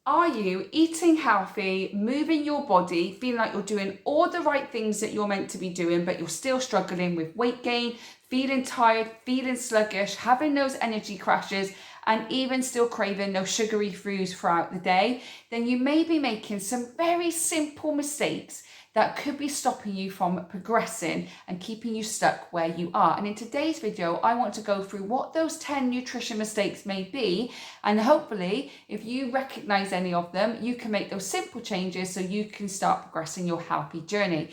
Are you eating healthy, moving your body, feeling like you're doing all the right things that you're meant to be doing, but you're still struggling with weight gain, feeling tired, feeling sluggish, having those energy crashes, and even still craving those sugary foods throughout the day? Then you may be making some very simple mistakes that could be stopping you from progressing and keeping you stuck where you are. And in today's video, I want to go through what those 10 nutrition mistakes may be. And hopefully, if you recognize any of them, you can make those simple changes so you can start progressing your healthy journey.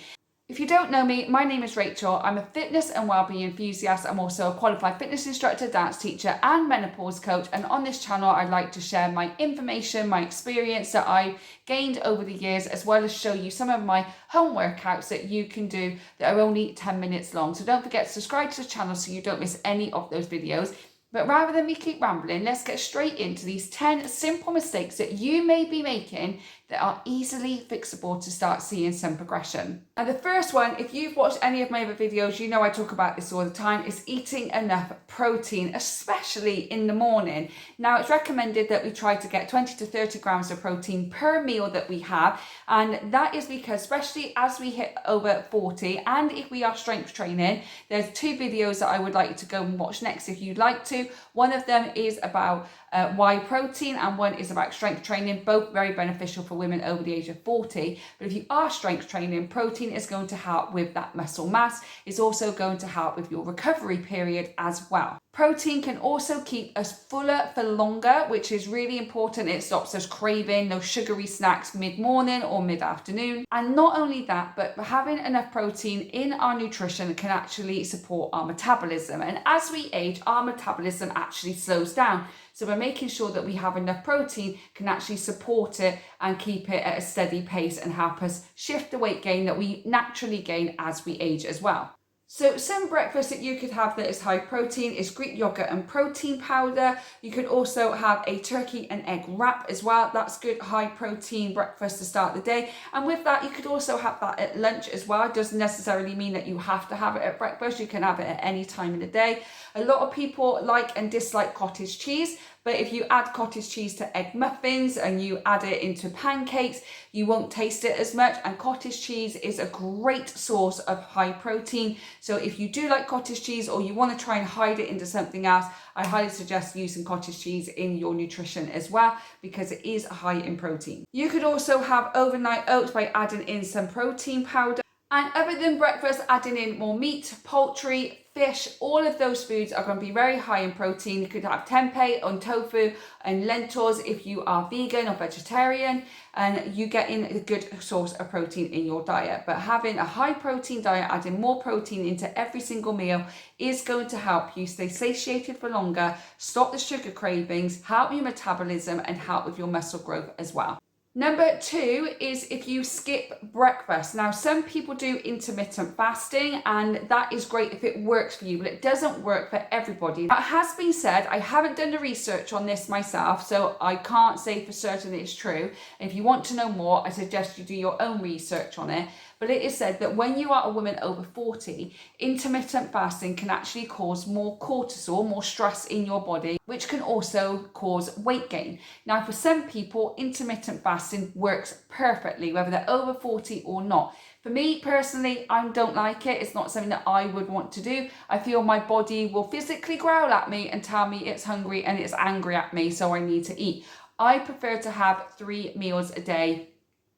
If you don't know me, my name is Rachel. I'm a fitness and wellbeing enthusiast. I'm also a qualified fitness instructor, dance teacher, and menopause coach. And on this channel, I like to share my information, my experience that I've gained over the years, as well as show you some of my home workouts that you can do that are only 10 minutes long. So don't forget to subscribe to the channel so you don't miss any of those videos. But rather than me keep rambling, let's get straight into these 10 simple mistakes that you may be making that are easily fixable to start seeing some progression. And the first one, if you've watched any of my other videos, you know I talk about this all the time, is eating enough protein, especially in the morning. Now, it's recommended that we try to get 20 to 30 grams of protein per meal that we have. And that is because, especially as we hit over 40, and if we are strength training, there's 2 videos that I would like you to go and watch next if you'd like to. One of them is about why protein, and one is about strength training, both very beneficial for women over the age of 40. But if you are strength training, protein is going to help with that muscle mass. It's also going to help with your recovery period as well. Protein can also keep us fuller for longer, which is really important. It stops us craving those sugary snacks mid-morning or mid-afternoon. And not only that, but having enough protein in our nutrition can actually support our metabolism. And as we age, our metabolism actually slows down. So by making sure that we have enough protein can actually support it and keep it at a steady pace and help us shift the weight gain that we naturally gain as we age as well. So some breakfast that you could have that is high protein is Greek yogurt and protein powder. You could also have a turkey and egg wrap as well. That's good high protein breakfast to start the day. And with that, you could also have that at lunch as well. It doesn't necessarily mean that you have to have it at breakfast. You can have it at any time in the day. A lot of people like and dislike cottage cheese, but if you add cottage cheese to egg muffins and you add it into pancakes, you won't taste it as much. And cottage cheese is a great source of high protein. So if you do like cottage cheese or you want to try and hide it into something else, I highly suggest using cottage cheese in your nutrition as well, because it is high in protein. You could also have overnight oats by adding in some protein powder. And other than breakfast, adding in more meat, poultry, fish, all of those foods are going to be very high in protein. You could have tempeh on tofu and lentils if you are vegan or vegetarian, and you get in a good source of protein in your diet. But having a high protein diet, adding more protein into every single meal, is going to help you stay satiated for longer, stop the sugar cravings, help your metabolism, and help with your muscle growth as well. Number 2 is if you skip breakfast. Now, some people do intermittent fasting, and that is great if it works for you, but it doesn't work for everybody. That has been said, I haven't done the research on this myself, so I can't say for certain it's true. And if you want to know more, I suggest you do your own research on it. But it is said that when you are a woman over 40, intermittent fasting can actually cause more cortisol, more stress in your body, which can also cause weight gain. Now, for some people, intermittent fasting works perfectly, whether they're over 40 or not. For me personally, I don't like it. It's not something that I would want to do. I feel my body will physically growl at me and tell me it's hungry and it's angry at me, so I need to eat. I prefer to have 3 meals a day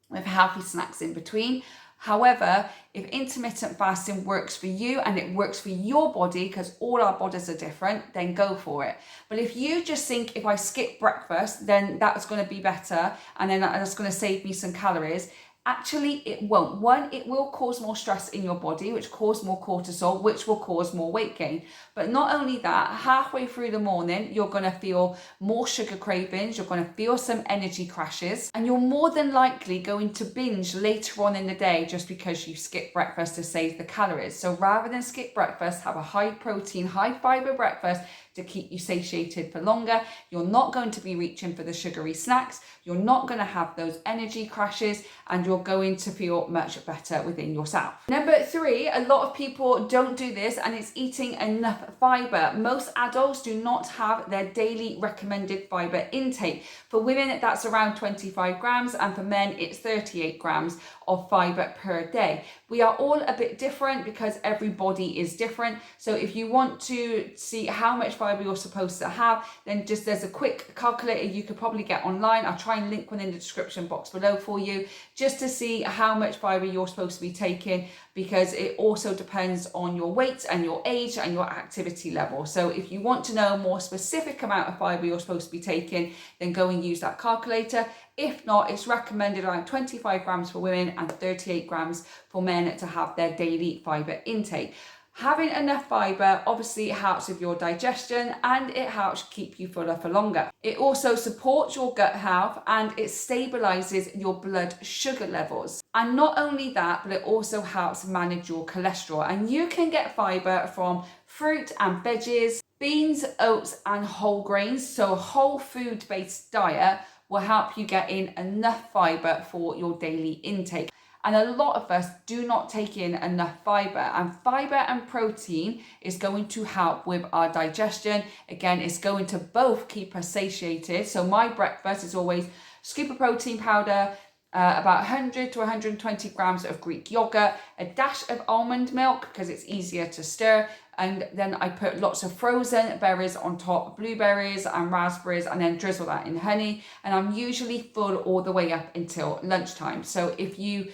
with healthy snacks in between. However, if intermittent fasting works for you and it works for your body, because all our bodies are different, then go for it. But if you just think, if I skip breakfast, then that's going to be better and then that's going to save me some calories, actually it won't. One, it will cause more stress in your body, which cause more cortisol, which will cause more weight gain. But not only that, halfway through the morning, you're going to feel more sugar cravings, you're going to feel some energy crashes, and you're more than likely going to binge later on in the day just because you skip breakfast to save the calories. So rather than skip breakfast, have a high protein, high fibre breakfast to keep you satiated for longer. You're not going to be reaching for the sugary snacks. You're not going to have those energy crashes, and you're going to feel much better within yourself. Number 3, a lot of people don't do this, and it's eating enough fibre. Most adults do not have their daily recommended fibre intake. For women, that's around 25 grams, and for men, it's 38 grams of fibre per day. We are all a bit different because every body is different. So if you want to see how much fibre you're supposed to have, then just there's a quick calculator you could probably get online. I'll try and link one in the description box below for you, just to see how much fibre you're supposed to be taking, because it also depends on your weight and your age and your activity level. So if you want to know a more specific amount of fibre you're supposed to be taking, then go and use that calculator. If not, it's recommended around 25 grams for women and 38 grams for men to have their daily fibre intake. Having enough fibre obviously helps with your digestion, and it helps keep you fuller for longer. It also supports your gut health, and it stabilizes your blood sugar levels. And not only that, but it also helps manage your cholesterol. And you can get fibre from fruit and veggies, beans, oats, and whole grains. So a whole food based diet will help you get in enough fibre for your daily intake. And a lot of us do not take in enough fibre, and fibre and protein is going to help with our digestion. Again, it's going to both keep us satiated. So my breakfast is always scoop of protein powder, about 100 to 120 grams of Greek yogurt, a dash of almond milk because it's easier to stir, and then I put lots of frozen berries on top, blueberries and raspberries, and then drizzle that in honey. And I'm usually full all the way up until lunchtime. So if you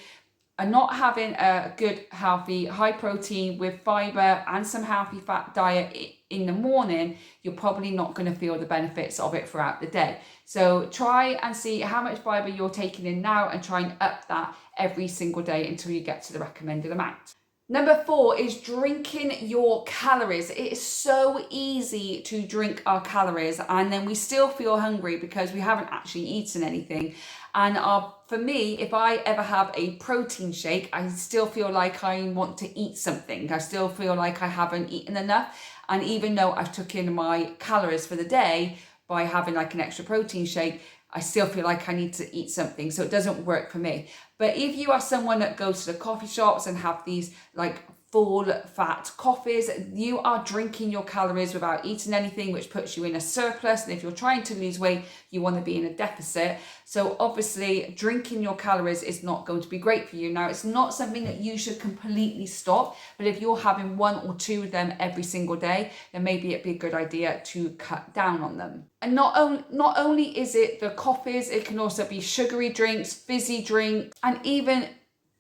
are not having a good, healthy, high protein with fibre and some healthy fat diet in the morning, you're probably not going to feel the benefits of it throughout the day. So try and see how much fibre you're taking in now, and try and up that every single day until you get to the recommended amount. Number 4 is drinking your calories. It is so easy to drink our calories, and then we still feel hungry because we haven't actually eaten anything. And for me, if I ever have a protein shake, I still feel like I want to eat something. I still feel like I haven't eaten enough. And even though I've took in my calories for the day by having like an extra protein shake, I still feel like I need to eat something. So it doesn't work for me. But if you are someone that goes to the coffee shops and have these like full fat coffees, you are drinking your calories without eating anything, which puts you in a surplus. And if you're trying to lose weight, you want to be in a deficit. So obviously drinking your calories is not going to be great for you. Now, it's not something that you should completely stop, but if you're having 1 or 2 of them every single day, then maybe it'd be a good idea to cut down on them. And not only is it the coffees, it can also be sugary drinks, fizzy drinks, and even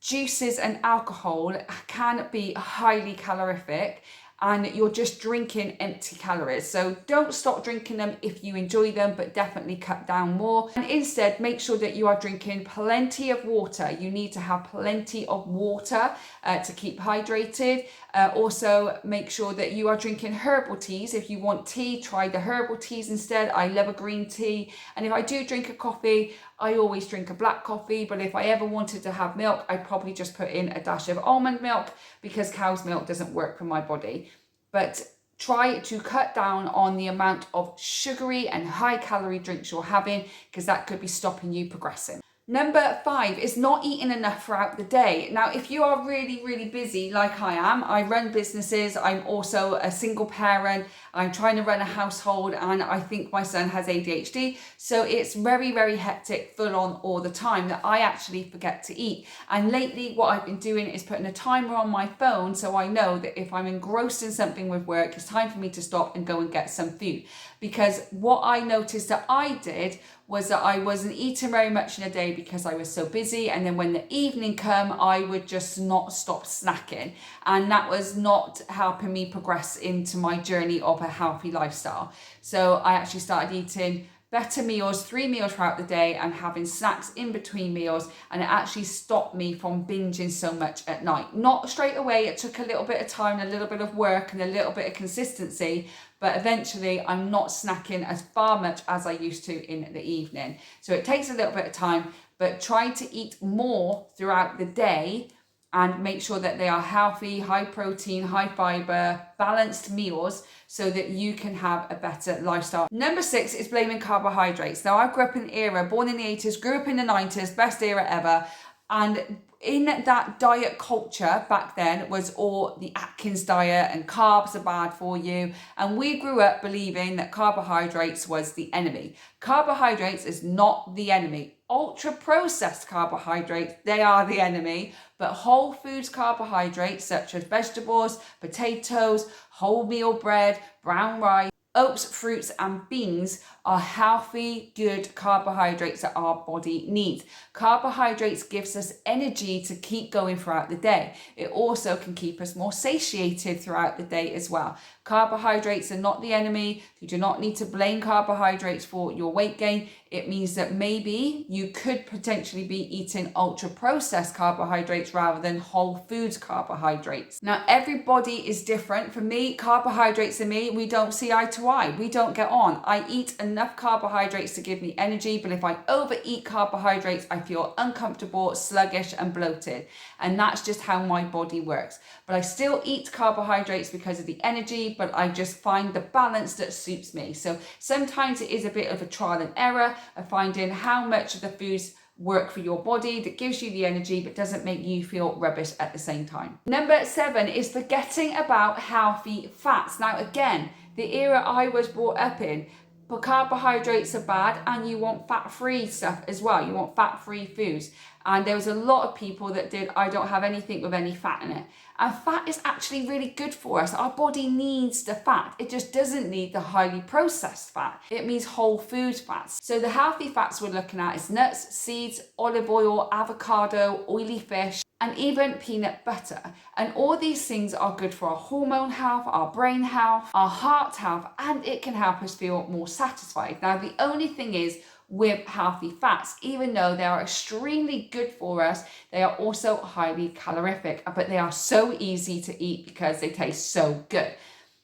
juices and alcohol can be highly calorific, and you're just drinking empty calories. So don't stop drinking them if you enjoy them, but definitely cut down more. And instead, make sure that you are drinking plenty of water. You need to have plenty of water to keep hydrated. Also, make sure that you are drinking herbal teas. If you want tea, try the herbal teas instead. I love a green tea. And if I do drink a coffee, I always drink a black coffee, but if I ever wanted to have milk, I'd probably just put in a dash of almond milk because cow's milk doesn't work for my body. But try to cut down on the amount of sugary and high calorie drinks you're having, because that could be stopping you progressing. Number 5 is not eating enough throughout the day. Now, if you are really, really busy like I am, I run businesses, I'm also a single parent, I'm trying to run a household, and I think my son has ADHD. So it's very, very hectic, full on all the time, that I actually forget to eat. And lately what I've been doing is putting a timer on my phone, so I know that if I'm engrossed in something with work, it's time for me to stop and go and get some food. Because what I noticed that I did was that I wasn't eating very much in a day because I was so busy, and then when the evening come, I would just not stop snacking, and that was not helping me progress into my journey of a healthy lifestyle. So I actually started eating better meals, 3 meals throughout the day, and having snacks in between meals, and it actually stopped me from binging so much at night. Not straight away, it took a little bit of time, a little bit of work, and a little bit of consistency, but eventually I'm not snacking as far much as I used to in the evening. So it takes a little bit of time, but try to eat more throughout the day and make sure that they are healthy, high protein, high fiber, balanced meals so that you can have a better lifestyle. Number 6 is blaming carbohydrates. Now, I grew up in an era, born in the 80s, grew up in the 90s, best era ever. And in that diet culture back then was all the Atkins diet and carbs are bad for you. And we grew up believing that carbohydrates was the enemy. Carbohydrates is not the enemy. Ultra processed carbohydrates, they are the enemy, but whole foods carbohydrates such as vegetables, potatoes, wholemeal bread, brown rice, oats, fruits and beans are healthy, good carbohydrates that our body needs. Carbohydrates gives us energy to keep going throughout the day. It also can keep us more satiated throughout the day as well. Carbohydrates are not the enemy. You do not need to blame carbohydrates for your weight gain. It means that maybe you could potentially be eating ultra processed carbohydrates rather than whole foods carbohydrates. Now, everybody is different. For me, carbohydrates and me, we don't see eye to eye. We don't get on. I eat enough carbohydrates to give me energy, but if I overeat carbohydrates, I feel uncomfortable, sluggish and bloated. And that's just how my body works. But I still eat carbohydrates because of the energy, but I just find the balance that suits me. So sometimes it is a bit of a trial and error of finding how much of the foods work for your body that gives you the energy but doesn't make you feel rubbish at the same time. Number 7 is forgetting about healthy fats. Now again, the era I was brought up in, but carbohydrates are bad and you want fat-free stuff as well. You want fat-free foods. And there was a lot of people that did, I don't have anything with any fat in it. And fat is actually really good for us. Our body needs the fat. It just doesn't need the highly processed fat. It means whole food fats. So the healthy fats we're looking at is nuts, seeds, olive oil, avocado, oily fish, and even peanut butter. And all these things are good for our hormone health, our brain health, our heart health, and it can help us feel more satisfied. Now, the only thing is, with healthy fats, even though they are extremely good for us, they are also highly calorific, but they are so easy to eat because they taste so good.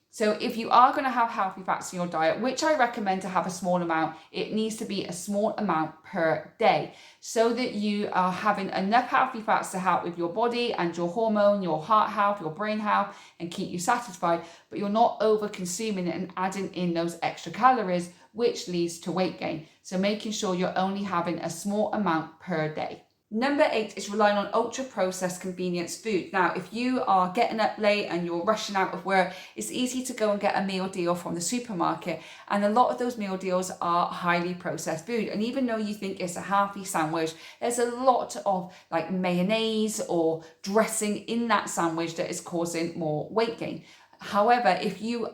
So if you are going to have healthy fats in your diet, which I recommend to have a small amount, it needs to be a small amount per day so that you are having enough healthy fats to help with your body and your hormone, your heart health, your brain health, and keep you satisfied, but you're not over consuming it and adding in those extra calories, which leads to weight gain. So making sure you're only having a small amount per day. Number 8 is relying on ultra-processed convenience food. Now, if you are getting up late and you're rushing out of work, it's easy to go and get a meal deal from the supermarket. And a lot of those meal deals are highly processed food. And even though you think it's a healthy sandwich, there's a lot of like mayonnaise or dressing in that sandwich that is causing more weight gain. However, if you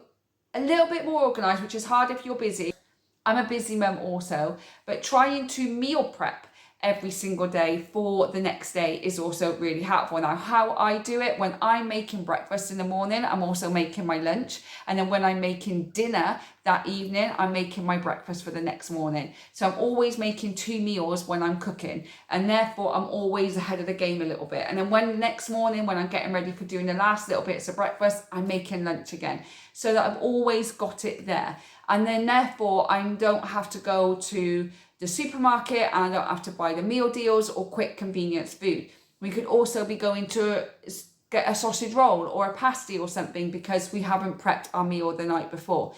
a little bit more organized, which is hard if you're busy, I'm a busy mum also, but trying to meal prep every single day for the next day is also really helpful. Now, how I do it, when I'm making breakfast in the morning, I'm also making my lunch. And then when I'm making dinner that evening, I'm making my breakfast for the next morning. So I'm always making 2 meals when I'm cooking. And therefore, I'm always ahead of the game a little bit. And then when next morning, when I'm getting ready for doing the last little bits of breakfast, I'm making lunch again. So that I've always got it there. And then therefore, I don't have to go to the supermarket and I don't have to buy the meal deals or quick convenience food. We could also be going to get a sausage roll or a pasty or something because we haven't prepped our meal the night before.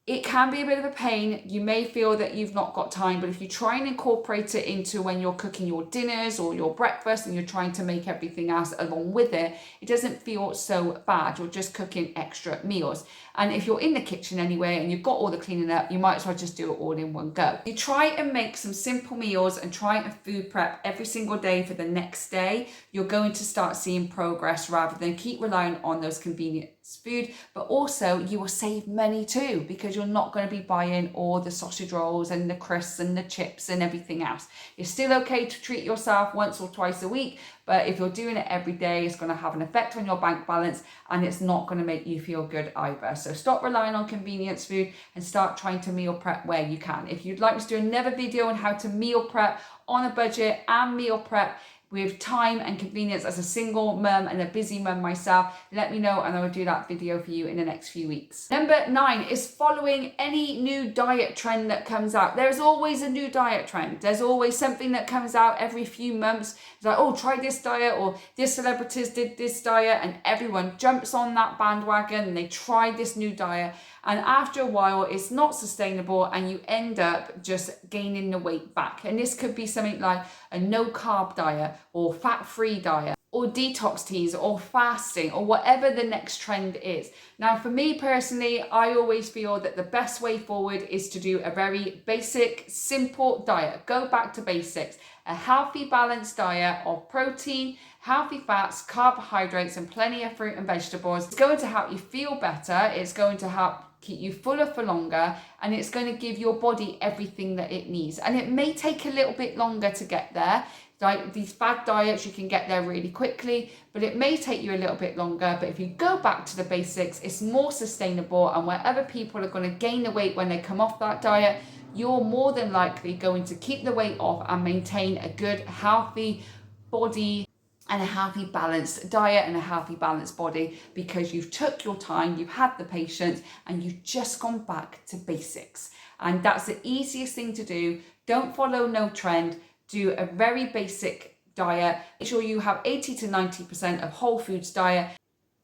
It can be a bit of a pain. You may feel that you've not got time, but if you try and incorporate it into when you're cooking your dinners or your breakfast and you're trying to make everything else along with it, it doesn't feel so bad. You're just cooking extra meals. And if you're in the kitchen anyway and you've got all the cleaning up, you might as well just do it all in one go. You try and make some simple meals and try and food prep every single day for the next day. You're going to start seeing progress rather than keep relying on those convenience food. But also you will save money too, because you're not going to be buying all the sausage rolls and the crisps and the chips and everything else. It's still okay to treat yourself once or twice a week, but if you're doing it every day, it's going to have an effect on your bank balance and it's not going to make you feel good either. So stop relying on convenience food and start trying to meal prep where you can. If you'd like me to do another video on how to meal prep on a budget and meal prep with time and convenience as a single mum and a busy mum myself, let me know and I will do that video for you in the next few weeks. Number 9 is following any new diet trend that comes out. There's always a new diet trend. There's always something that comes out every few months. It's like, oh, try this diet, or this celebrities did this diet, and everyone jumps on that bandwagon and they try this new diet. And after a while, it's not sustainable and you end up just gaining the weight back. And this could be something like a no carb diet or fat-free diet or detox teas or fasting or whatever the next trend is. Now, for me personally, I always feel that the best way forward is to do a very basic, simple diet. Go back to basics. A healthy, balanced diet of protein, healthy fats, carbohydrates, and plenty of fruit and vegetables. It's going to help you feel better. It's going to help keep you fuller for longer, and it's going to give your body everything that it needs. And it may take a little bit longer to get there. Like these fad diets, you can get there really quickly, but it may take you a little bit longer. But if you go back to the basics, it's more sustainable, and wherever people are going to gain the weight when they come off that diet, you're more than likely going to keep the weight off and maintain a good, healthy body and a healthy, balanced diet and a healthy, balanced body, because you've took your time, you've had the patience, and you've just gone back to basics. And that's the easiest thing to do. Don't follow no trend. Do a very basic diet. Make sure you have 80 to 90% of whole foods diet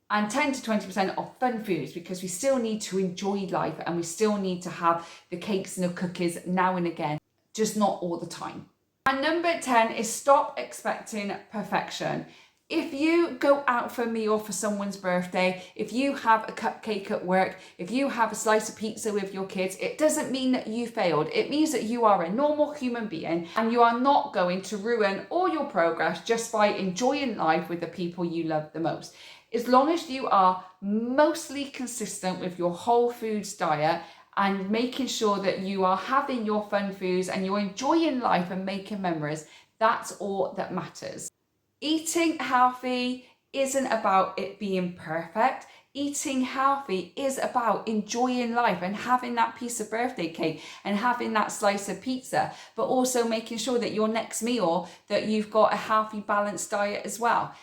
and 10 to 20% of fun foods, because we still need to enjoy life and we still need to have the cakes and the cookies now and again, just not all the time. And number 10 is stop expecting perfection. If you go out for a meal for someone's birthday, if you have a cupcake at work, if you have a slice of pizza with your kids, it doesn't mean that you failed. It means that you are a normal human being and you are not going to ruin all your progress just by enjoying life with the people you love the most. As long as you are mostly consistent with your whole foods diet and making sure that you are having your fun foods and you're enjoying life and making memories, that's all that matters. Eating healthy isn't about it being perfect. Eating healthy is about enjoying life and having that piece of birthday cake and having that slice of pizza, but also making sure that your next meal, that you've got a healthy, balanced diet as well.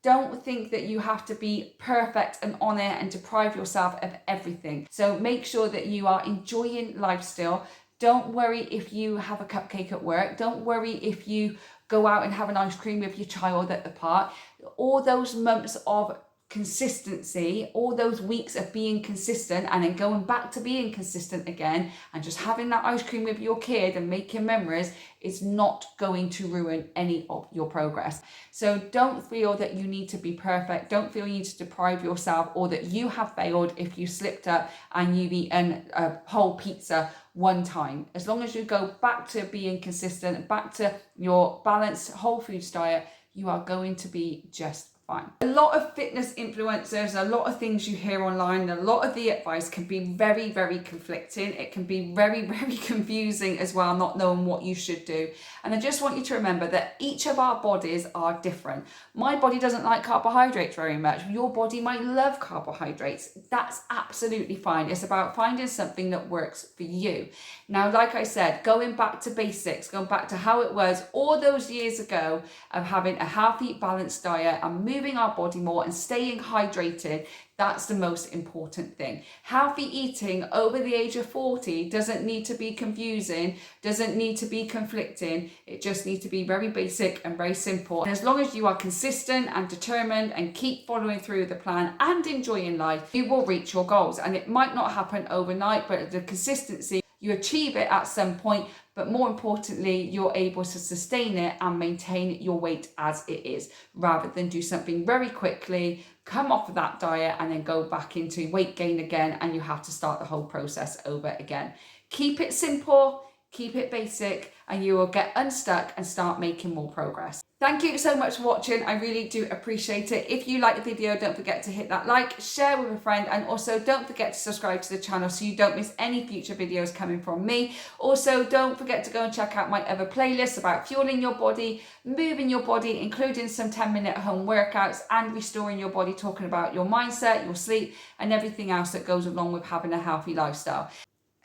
Don't think that you have to be perfect and on it and deprive yourself of everything. So make sure that you are enjoying life still. Don't worry if you have a cupcake at work. Don't worry if you go out and have an ice cream with your child at the park. All those months of consistency, all those weeks of being consistent and then going back to being consistent again and just having that ice cream with your kid and making memories is not going to ruin any of your progress. So don't feel that you need to be perfect. Don't feel you need to deprive yourself or that you have failed if you slipped up and you've eaten a whole pizza one time. As long as you go back to being consistent, back to your balanced whole foods diet, you are going to be just fine. A lot of fitness influencers, a lot of things you hear online, a lot of the advice can be very, very conflicting. It can be very, very confusing as well, not knowing what you should do. And I just want you to remember that each of our bodies are different. My body doesn't like carbohydrates very much. Your body might love carbohydrates. That's absolutely fine. It's about finding something that works for you. Now, like I said, going back to basics, going back to how it was all those years ago of having a healthy, balanced diet and moving our body more and staying hydrated, that's the most important thing. Healthy eating over the age of 40 doesn't need to be confusing, doesn't need to be conflicting. It just needs to be very basic and very simple. And as long as you are consistent and determined and keep following through the plan and enjoying life, you will reach your goals. And it might not happen overnight, but the consistency, you achieve it at some point, but more importantly, you're able to sustain it and maintain your weight as it is, rather than do something very quickly, come off of that diet and then go back into weight gain again, and you have to start the whole process over again. Keep it simple, keep it basic, and you will get unstuck and start making more progress. Thank you so much for watching. I really do appreciate it. If you like the video, don't forget to hit that like, share with a friend, and also don't forget to subscribe to the channel so you don't miss any future videos coming from me. Also, don't forget to go and check out my other playlists about fueling your body, moving your body, including some 10-minute home workouts, and restoring your body, talking about your mindset, your sleep, and everything else that goes along with having a healthy lifestyle.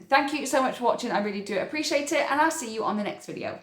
Thank you so much for watching. I really do appreciate it, and I'll see you on the next video.